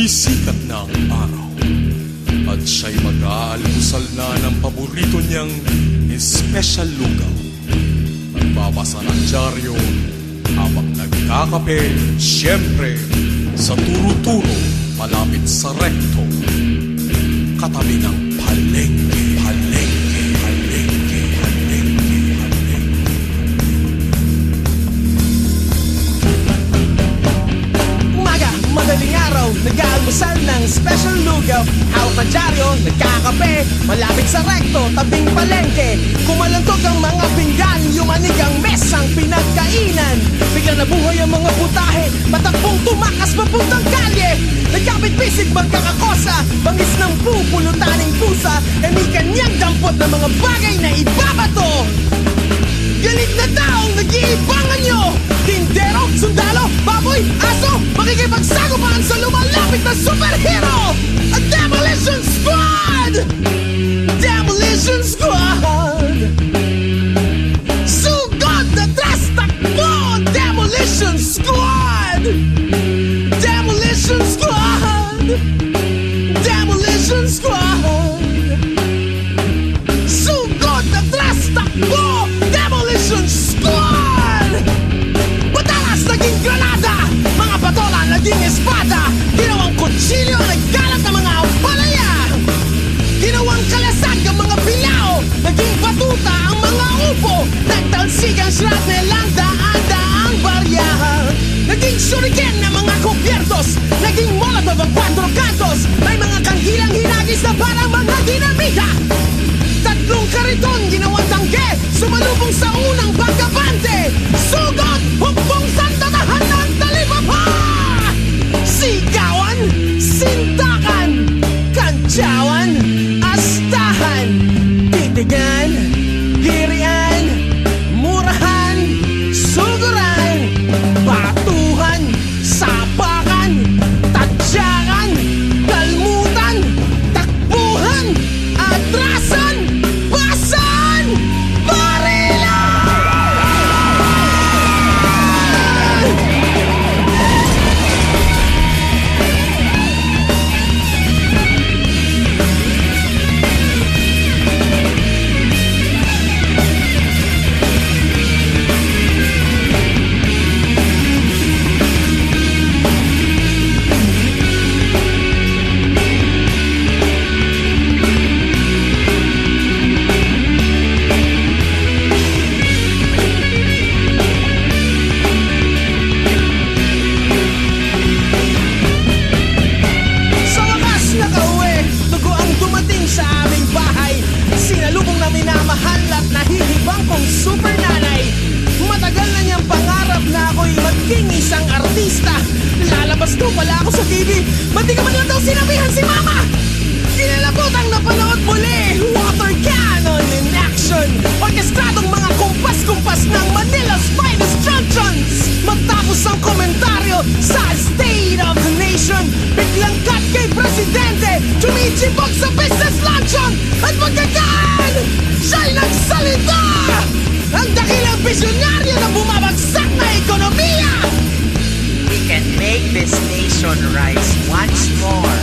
Sisikat na ang araw at siya'y mag-aalmusal na ng paborito niyang espesyal lugaw. Nagbabasa ng dyaryo habang nagkakape, siyempre sa turo-turo malapit sa rekto, katabi ng palengke, palengke, palengke, palengke, palengke. Umaga, madaling araw, nag-aalmusal ng special lugaw. Hawak na dyaryo, nagkakape, malapit sa rekto, tabing palengke. Kumalantog ang mga pinggan, yumanig ang mesang pinagkainan. Bigla nabuhay ang mga putahe, matakbong tumakas papuntang kalye. Nagkapit-bisig magkakakosa, bangis ng pupulutaning pusa. E may kanyang dampot na mga bagay na ibabato. Galit na taong nag-iibangan nyo, tindero, sundalo, baboy, aso, makikipagsagupan sa lumalapit na superhero, a Demolition Squad! Demolition Squad! Sugod na tras takbo, Demolition Squad! Demolition Squad! Demolition Squad! Sugod na tras takbo, Demolition Squad! Matalas naging granada, mga patola naging espada, ginawang kutsilyo, nagkalat ng mga palaya, ginawang kalasag ang mga bilao, naging batuta ang mga upo, nagtalsig ang shrapnel ang daan-daang barya, naging shuriken ng mga kubyertos, naging molotov ang 4 kantos, may mga kanghilang hinagis na parang mga dinamita. Tatlong kariton ginawang tangge, sumalubong sa unang pagkabante. Sugot, hukbong sa tatahan ng talipapa. Sigawan, sintakan, kantsawan, astahan, titigan, girian, murahan, suguran, batuhan, sapakan, tatsyakan, kalmutan, takbuhan, atrasan, basan, barilan! Sa wakas nakauwi, dugo ang dumating sa aming bahay. Sinalubong na minamahal at nahihibang kong super nanay. Matagal na niyang pangarap na ako'y maging isang artista. Lalabas ko pala ako sa TV, ba't di ka man lang daw sinabihan si mama? Kinalabotang napanood muli, water cannon in action, orkestradong mga kumpas-kumpas ng Manila's finest truncheons. Matapos ang komentaryo sa State of the Nation, biglang cut kay Presidente, tumitibok sa business luncheon. At pagkakaan, siya'y nagsalita, ang dakilang visionaryo na bumabagsak na ekonomiya. We can make this nation rise once more.